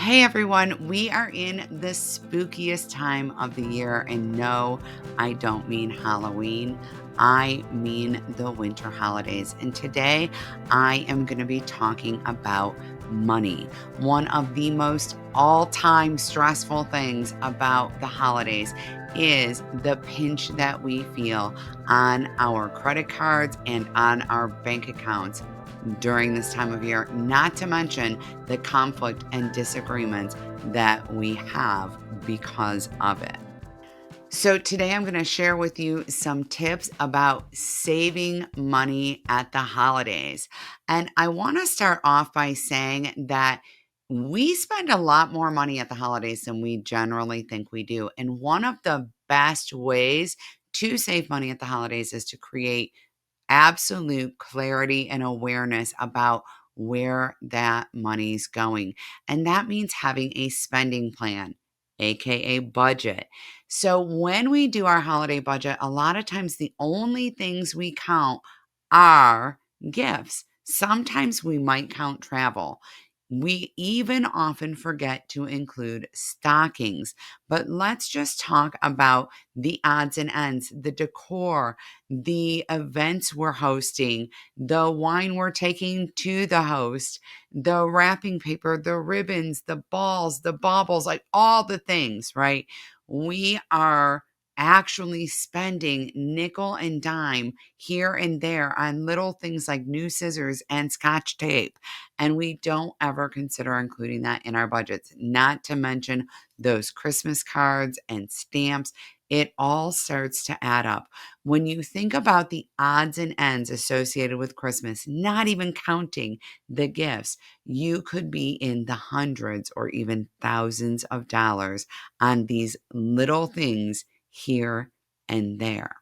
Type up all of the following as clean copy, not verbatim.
Hey everyone, we are in the spookiest time of the year, and no, I don't mean Halloween. I mean the winter holidays. And today I am going to be talking about money. One of the most all-time stressful things about the holidays is the pinch that we feel on our credit cards and on our bank accounts during this time of year, not to mention the conflict and disagreements that we have because of it. So, today I'm going to share with you some tips about saving money at the holidays. And I want to start off by saying that we spend a lot more money at the holidays than we generally think we do. And one of the best ways to save money at the holidays is to create absolute clarity and awareness about where that money's going. And that means having a spending plan, AKA budget. So when we do our holiday budget, a lot of times the only things we count are gifts. Sometimes we might count travel. We even often forget to include stockings. But let's just talk about the odds and ends, the decor, the events we're hosting, the wine we're taking to the host, the wrapping paper, the ribbons, the balls, the baubles, like all the things, right? We are actually spending nickel and dime here and there on little things like new scissors and scotch tape. And we don't ever consider including that in our budgets, not to mention those Christmas cards and stamps. It all starts to add up. When you think about the odds and ends associated with Christmas, not even counting the gifts, you could be in the hundreds or even thousands of dollars on these little things here and there.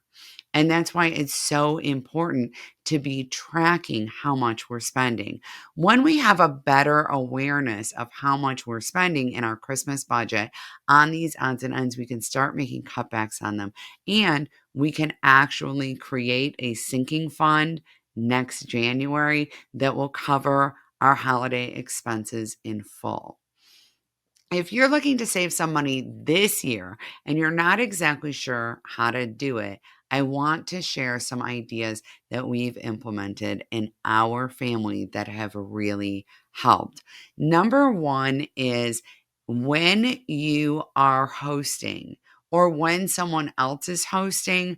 And that's why it's so important to be tracking how much we're spending. When we have a better awareness of how much we're spending in our Christmas budget on these odds and ends, we can start making cutbacks on them. And we can actually create a sinking fund next January that will cover our holiday expenses in full. If you're looking to save some money this year and you're not exactly sure how to do it, I want to share some ideas that we've implemented in our family that have really helped. Number one is when you are hosting or when someone else is hosting,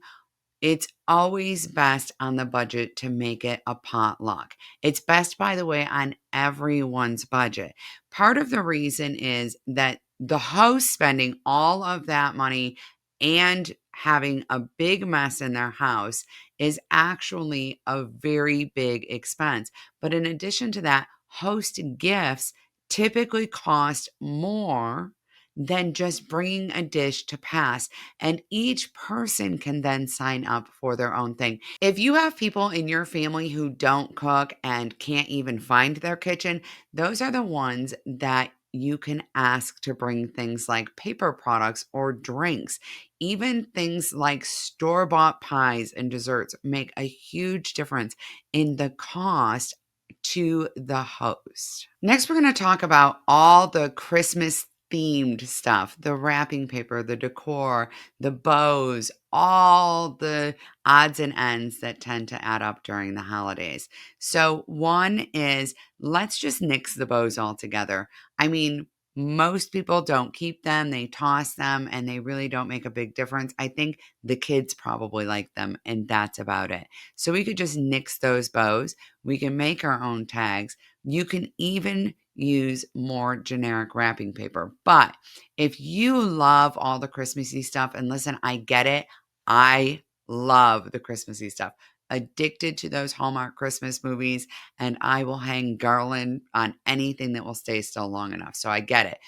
it's always best on the budget to make it a potluck. It's best, by the way, on everyone's budget. Part of the reason is that the host spending all of that money and having a big mess in their house is actually a very big expense. But in addition to that, host gifts typically cost more than just bringing a dish to pass, and each person can then sign up for their own thing. If you have people in your family who don't cook and can't even find their kitchen, those are the ones that you can ask to bring things like paper products or drinks. Even things like store bought pies and desserts make a huge difference in the cost to the host. Next, we're going to talk about all the Christmas themed stuff, the wrapping paper, the decor, the bows, all the odds and ends that tend to add up during the holidays. So, one is let's just nix the bows altogether. I mean, most people don't keep them, they toss them, and they really don't make a big difference. I think the kids probably like them, and that's about it. So, we could just nix those bows. We can make our own tags. You can even use more generic wrapping paper. But if you love all the Christmassy stuff, and listen, I get it. I love the Christmassy stuff. Addicted to those Hallmark Christmas movies, and I will hang garland on anything that will stay still long enough. So I get it.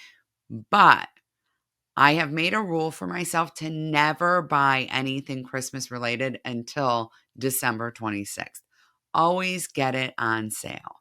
But I have made a rule for myself to never buy anything Christmas related until December 26th. Always get it on sale.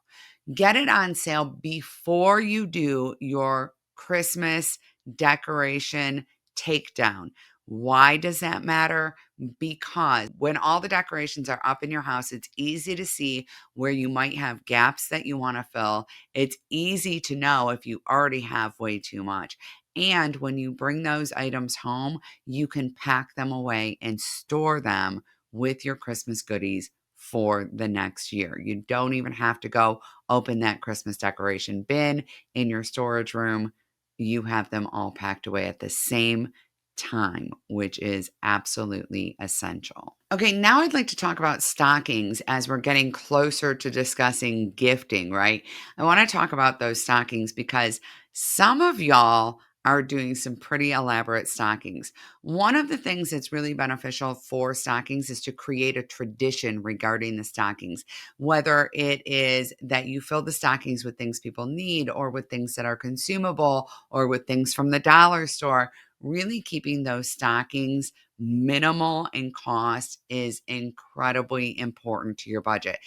Get it on sale before you do your Christmas decoration takedown. Why does that matter? Because when all the decorations are up in your house, it's easy to see where you might have gaps that you want to fill. It's easy to know if you already have way too much. And when you bring those items home, you can pack them away and store them with your Christmas goodies for the next year. You don't even have to go open that Christmas decoration bin in your storage room. You have them all packed away at the same time, which is absolutely essential. Okay, now I'd like to talk about stockings as we're getting closer to discussing gifting, right? I want to talk about those stockings because some of y'all are doing some pretty elaborate stockings. One of the things that's really beneficial for stockings is to create a tradition regarding the stockings, whether it is that you fill the stockings with things people need, or with things that are consumable, or with things from the dollar store. Really keeping those stockings minimal in cost is incredibly important to your budget.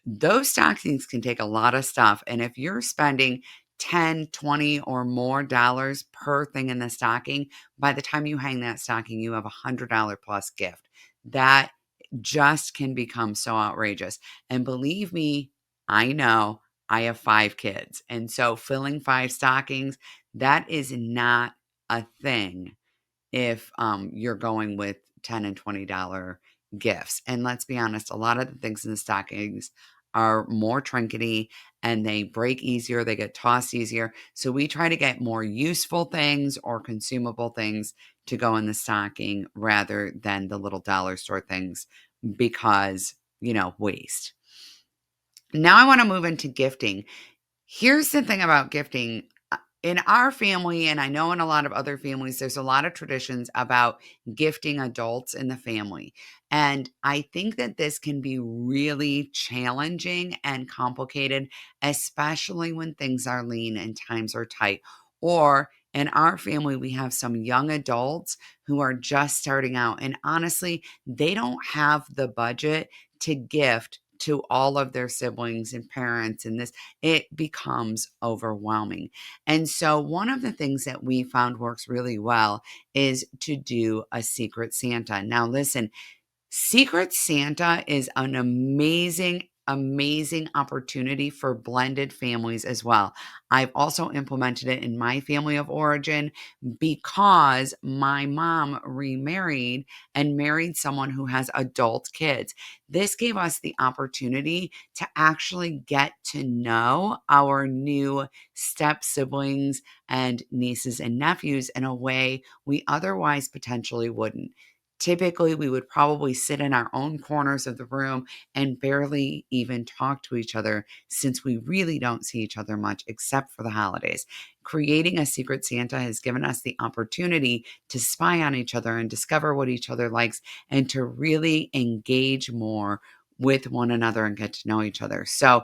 Those stockings can take a lot of stuff. And if you're spending 10, 20 or more dollars per thing in the stocking, by the time you hang that stocking, you have $100 plus gift. That just can become so outrageous. And believe me, I know I have 5 kids. And so filling 5 stockings, that is not a thing if you're going with 10 and $20 gifts. And let's be honest, a lot of the things in the stockings are more trinkety and they break easier, they get tossed easier. So we try to get more useful things or consumable things to go in the stocking rather than the little dollar store things because, waste. Now I want to move into gifting. Here's the thing about gifting. In our family, and I know in a lot of other families, there's a lot of traditions about gifting adults in the family. And I think that this can be really challenging and complicated, especially when things are lean and times are tight. Or in our family, we have some young adults who are just starting out. And honestly, they don't have the budget to gift to all of their siblings and parents. And it becomes overwhelming. And so, one of the things that we found works really well is to do a Secret Santa. Now, listen, Secret Santa is an amazing, amazing opportunity for blended families as well. I've also implemented it in my family of origin because my mom remarried and married someone who has adult kids. This gave us the opportunity to actually get to know our new step siblings and nieces and nephews in a way we otherwise potentially wouldn't. Typically, we would probably sit in our own corners of the room and barely even talk to each other since we really don't see each other much except for the holidays. Creating a Secret Santa has given us the opportunity to spy on each other and discover what each other likes and to really engage more with one another and get to know each other. So,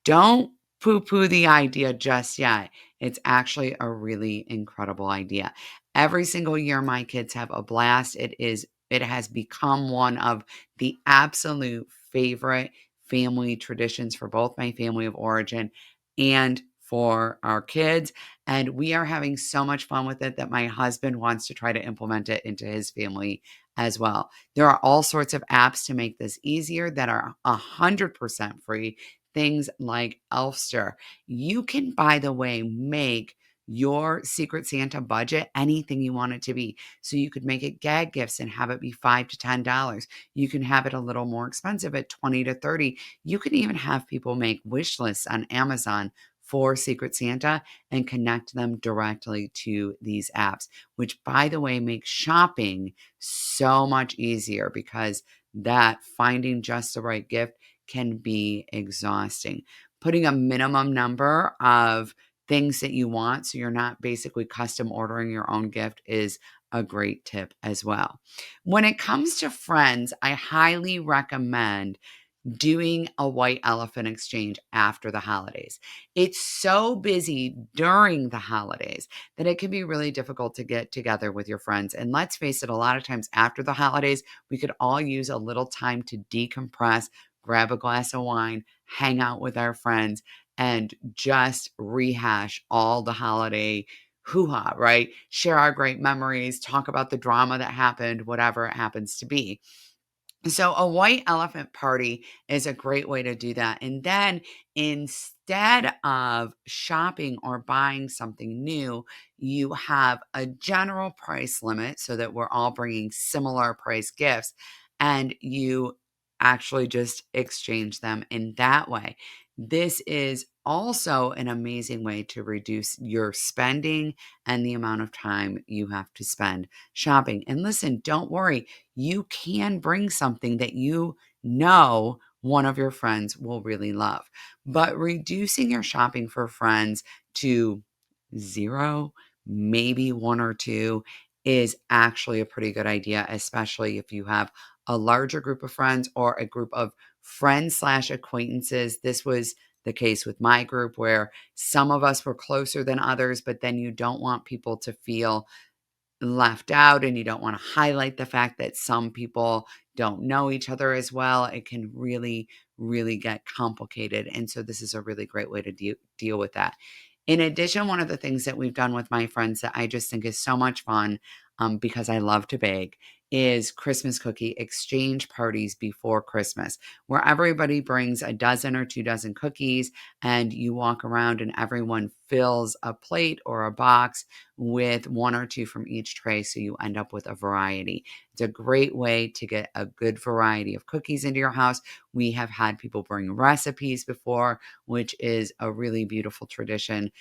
don't poo poo the idea just yet. It's actually a really incredible idea. Every single year, my kids have a blast. It has become one of the absolute favorite family traditions for both my family of origin and for our kids. And we are having so much fun with it that my husband wants to try to implement it into his family as well. There are all sorts of apps to make this easier that are 100% free. Things like Elfster. You can, by the way, make your Secret Santa budget anything you want it to be. So you could make it gag gifts and have it be $5 to $10. You can have it a little more expensive at 20 to 30. You can even have people make wish lists on Amazon for Secret Santa and connect them directly to these apps, which, by the way, makes shopping so much easier because that finding just the right gift can be exhausting. Putting a minimum number of things that you want so you're not basically custom ordering your own gift is a great tip as well. When it comes to friends, I highly recommend doing a white elephant exchange after the holidays. It's so busy during the holidays that it can be really difficult to get together with your friends. And let's face it, a lot of times after the holidays, we could all use a little time to decompress, grab a glass of wine, hang out with our friends, and just rehash all the holiday hoo-ha, right? Share our great memories, talk about the drama that happened, whatever it happens to be. So a white elephant party is a great way to do that. And then instead of shopping or buying something new, you have a general price limit so that we're all bringing similar price gifts and you actually just exchange them in that way. This is also an amazing way to reduce your spending and the amount of time you have to spend shopping. And listen, don't worry, you can bring something that you know one of your friends will really love. But reducing your shopping for friends to zero, maybe one or two, is actually a pretty good idea, especially if you have a larger group of friends or a group of friends slash acquaintances. This was the case with my group where some of us were closer than others, but then you don't want people to feel left out and you don't want to highlight the fact that some people don't know each other as well. It can really, really get complicated. And so this is a really great way to deal with that. In addition, one of the things that we've done with my friends that I just think is so much fun, because I love to bake, is Christmas cookie exchange parties before Christmas, where everybody brings a dozen or 2 dozen cookies and you walk around and everyone fills a plate or a box with one or two from each tray. So you end up with a variety. It's a great way to get a good variety of cookies into your house. We have had people bring recipes before, which is a really beautiful tradition.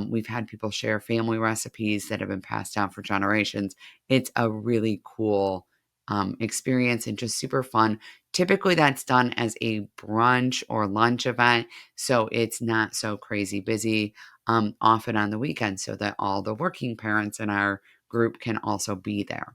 We've had people share family recipes that have been passed down for generations. It's a really cool experience and just super fun. Typically, that's done as a brunch or lunch event, so it's not so crazy busy, often on the weekend, so that all the working parents in our group can also be there.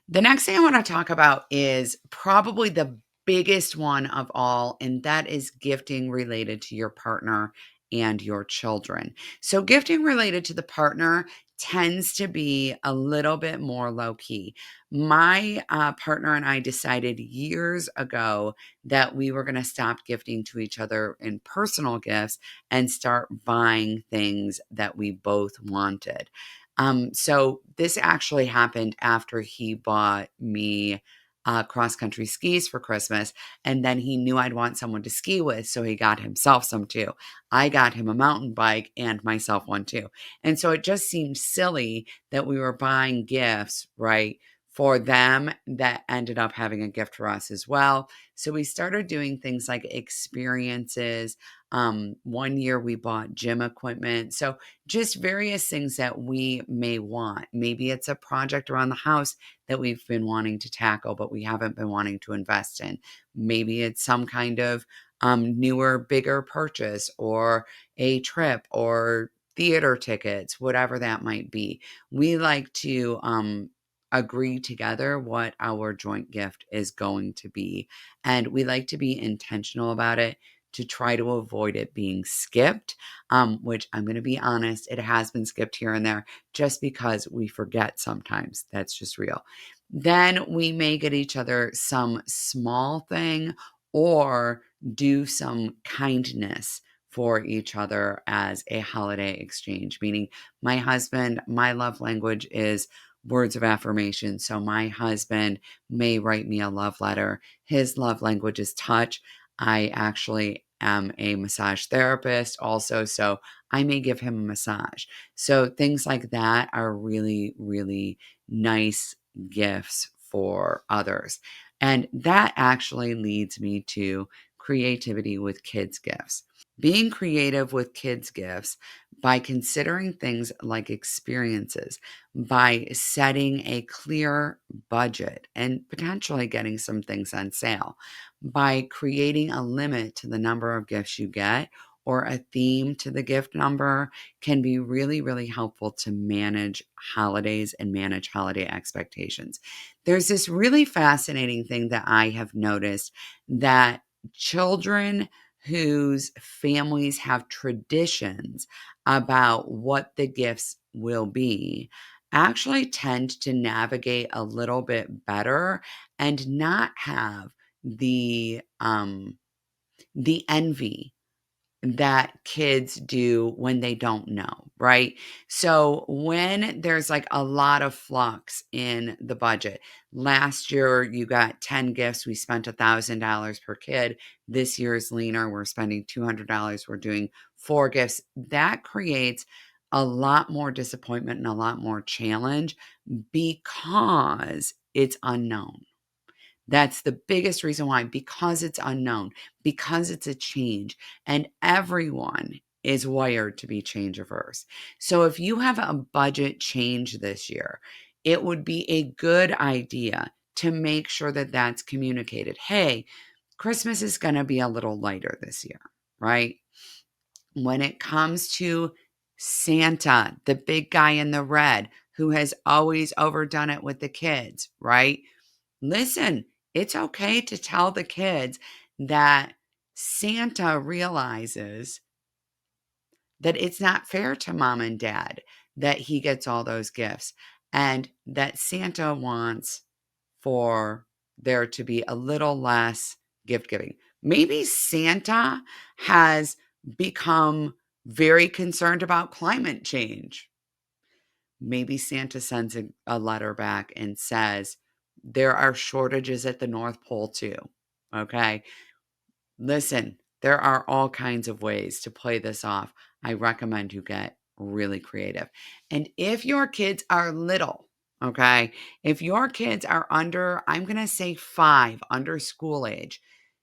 The next thing I want to talk about is probably the biggest one of all, and that is gifting related to your partner and your children. So, gifting related to the partner tends to be a little bit more low key. My partner and I decided years ago that we were going to stop gifting to each other in personal gifts and start buying things that we both wanted. So this actually happened after he bought me cross country skis for Christmas. And then he knew I'd want someone to ski with. So he got himself some too. I got him a mountain bike and myself one too. And so it just seemed silly that we were buying gifts, right, for them that ended up having a gift for us as well. So we started doing things like experiences. One year we bought gym equipment. So just various things that we may want. Maybe it's a project around the house that we've been wanting to tackle, but we haven't been wanting to invest in. Maybe it's some kind of newer, bigger purchase or a trip or theater tickets, whatever that might be. We like to agree together what our joint gift is going to be. And we like to be intentional about it to try to avoid it being skipped, which I'm going to be honest, it has been skipped here and there just because we forget sometimes. That's just real. Then we may get each other some small thing or do some kindness for each other as a holiday exchange, meaning my husband, my love language is words of affirmation. So my husband may write me a love letter. His love language is touch. I actually am a massage therapist also, so I may give him a massage. So things like that are really, really nice gifts for others. And that actually leads me to creativity with kids' gifts. Being creative with kids' gifts by considering things like experiences, by setting a clear budget and potentially getting some things on sale, by creating a limit to the number of gifts you get or a theme to the gift number can be really, really helpful to manage holidays and manage holiday expectations. There's this really fascinating thing that I have noticed that children whose families have traditions about what the gifts will be actually tend to navigate a little bit better and not have the envy that kids do when they don't know, right? So when there's like a lot of flux in the budget, last year you got 10 gifts, we spent $1,000 per kid. This year's leaner, we're spending $200, we're doing 4 gifts. That creates a lot more disappointment and a lot more challenge because it's unknown. That's the biggest reason why, because it's unknown, because it's a change, and everyone is wired to be change averse. So if you have a budget change this year, it would be a good idea to make sure that that's communicated. Hey, Christmas is going to be a little lighter this year, right? When it comes to Santa, the big guy in the red who has always overdone it with the kids, right? Listen, it's okay to tell the kids that Santa realizes that it's not fair to mom and dad that he gets all those gifts and that Santa wants for there to be a little less gift giving. Maybe Santa has become very concerned about climate change. Maybe Santa sends a letter back and says, there are shortages at the North Pole too. Okay. Listen, there are all kinds of ways to play this off. I recommend you get really creative. And if your kids are little, okay, if your kids are under, I'm going to say 5, under school age,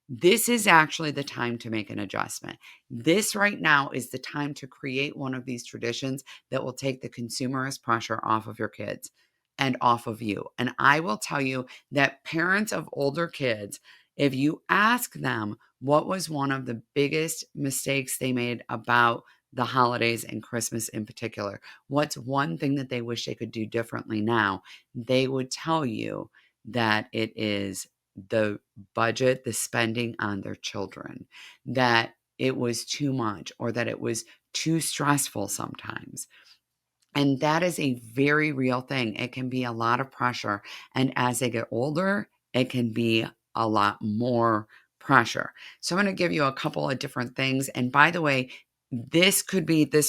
this is actually the time to make an adjustment. This right now is the time to create one of these traditions that will take the consumerist pressure off of your kids and off of you. And I will tell you that parents of older kids, if you ask them what was one of the biggest mistakes they made about the holidays and Christmas in particular, what's one thing that they wish they could do differently now, they would tell you that it is the budget, the spending on their children, that it was too much or that it was too stressful sometimes. And that is a very real thing. It can be a lot of pressure. And as they get older, it can be a lot more pressure. So I'm going to give you a couple of different things. And by the way, this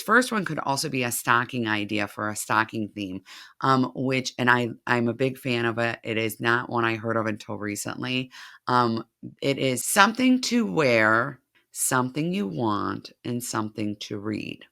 first one could also be a stocking idea for a stocking theme, I'm a big fan of it. It is not one I heard of until recently. It is something to wear, something you want, and something to read.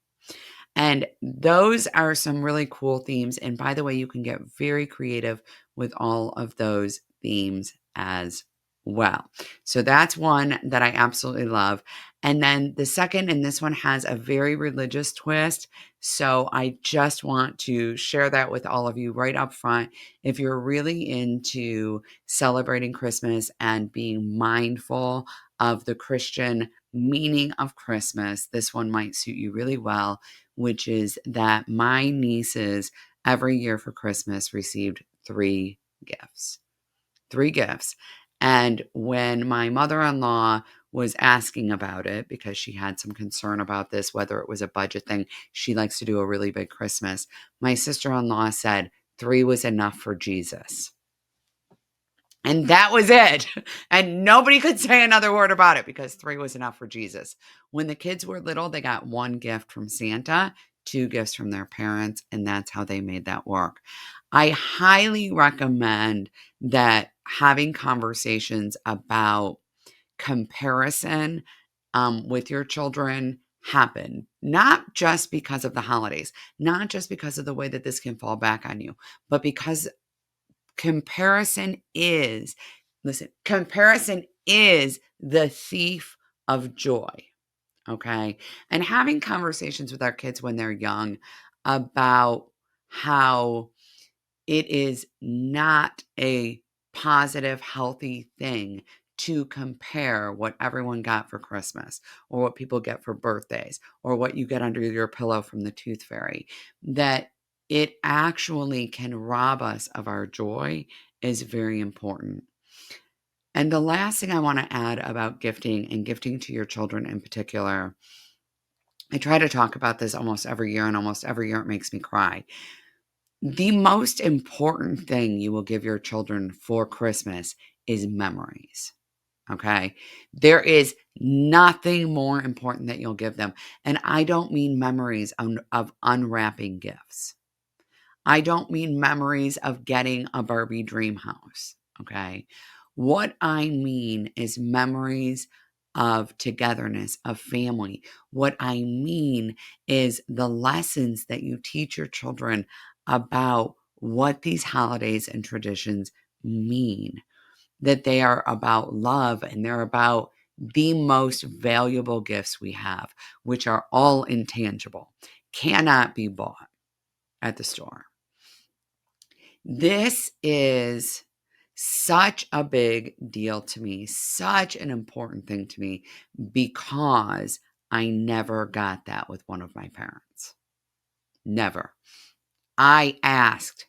And those are some really cool themes. And by the way, you can get very creative with all of those themes as well. So that's one that I absolutely love. And then the second, and this one has a very religious twist. So I just want to share that with all of you right up front. If you're really into celebrating Christmas and being mindful of the Christian meaning of Christmas, this one might suit you really well, which is that my nieces every year for Christmas received 3 gifts. 3 gifts. And when my mother in law was asking about it, because she had some concern about this, whether it was a budget thing, she likes to do a really big Christmas. My sister in law said 3 was enough for Jesus. And that was it. And nobody could say another word about it because 3 was enough for Jesus. When the kids were little, they got 1 gift from Santa, 2 gifts from their parents, and that's how they made that work. I highly recommend that having conversations about comparison with your children happen, not just because of the holidays, not just because of the way that this can fall back on you, but because comparison is, listen, comparison is the thief of joy. Okay. And having conversations with our kids when they're young about how it is not a positive, healthy thing to compare what everyone got for Christmas or what people get for birthdays or what you get under your pillow from the tooth fairy, that it actually can rob us of our joy is very important. And the last thing I want to add about gifting and gifting to your children in particular, I try to talk about this almost every year, and almost every year it makes me cry. The most important thing you will give your children for Christmas is memories. Okay. There is nothing more important that you'll give them. And I don't mean memories of unwrapping gifts. I don't mean memories of getting a Barbie dream house. Okay. What I mean is memories of togetherness, of family. What I mean is the lessons that you teach your children about what these holidays and traditions mean, that they are about love and they're about the most valuable gifts we have, which are all intangible, cannot be bought at the store. This is such a big deal to me, such an important thing to me, because I never got that with one of my parents. Never. I asked.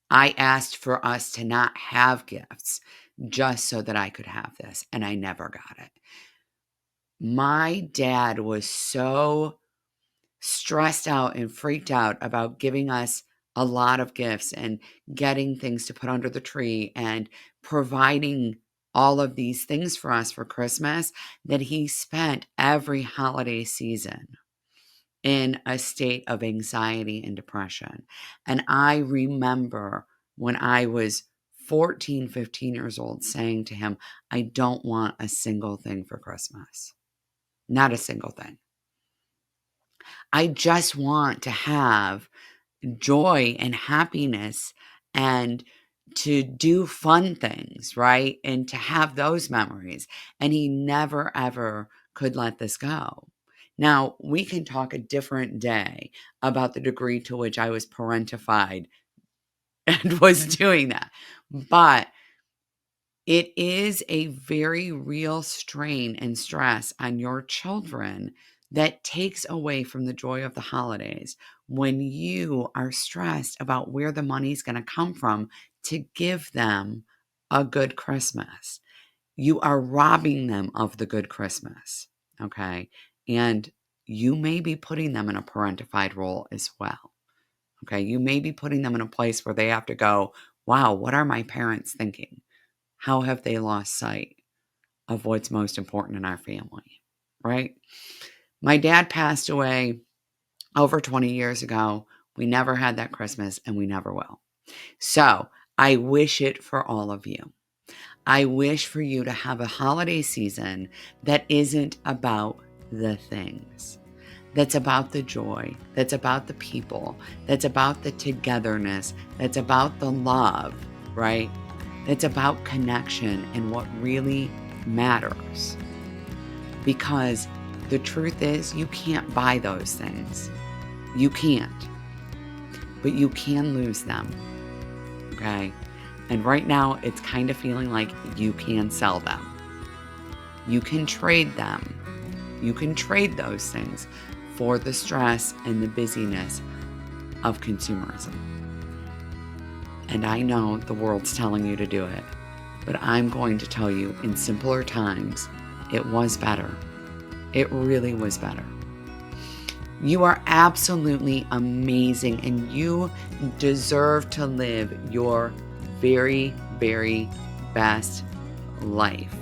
I asked for us to not have gifts just so that I could have this, and I never got it. My dad was so stressed out and freaked out about giving us a lot of gifts and getting things to put under the tree and providing all of these things for us for Christmas that he spent every holiday season in a state of anxiety and depression. And I remember when I was 14, 15 years old saying to him, I don't want a single thing for Christmas. Not a single thing. I just want to have joy and happiness and to do fun things, right? And to have those memories. And he never, ever could let this go. Now, we can talk a different day about the degree to which I was parentified and was doing that. But it is a very real strain and stress on your children that takes away from the joy of the holidays when you are stressed about where the money's going to come from to give them a good Christmas. You are robbing them of the good Christmas, okay? And you may be putting them in a parentified role as well, okay? You may be putting them in a place where they have to go, wow, what are my parents thinking? How have they lost sight of what's most important in our family, right? My dad passed away over 20 years ago. We never had that Christmas and we never will. So I wish it for all of you. I wish for you to have a holiday season that isn't about the things, that's about the joy, that's about the people, that's about the togetherness, that's about the love, right? That's about connection and what really matters. Because the truth is, you can't buy those things. You can't. But you can lose them. Okay? And right now, it's kind of feeling like you can sell them. You can trade them. You can trade those things for the stress and the busyness of consumerism. And I know the world's telling you to do it, but I'm going to tell you in simpler times, it was better. It really was better. You are absolutely amazing and you deserve to live your very, very best life.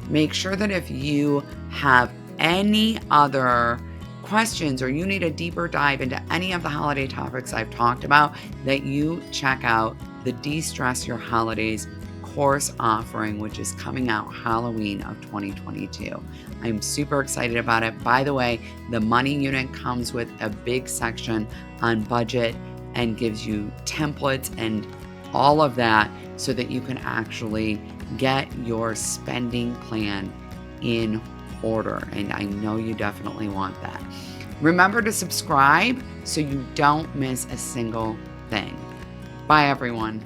Make sure that if you have any other questions or you need a deeper dive into any of the holiday topics I've talked about, that you check out the De-Stress Your Holidays course offering, which is coming out Halloween of 2022. I'm super excited about it. By the way, the money unit comes with a big section on budget and gives you templates and all of that so that you can actually get your spending plan in order. And I know you definitely want that. Remember to subscribe so you don't miss a single thing. Bye, everyone.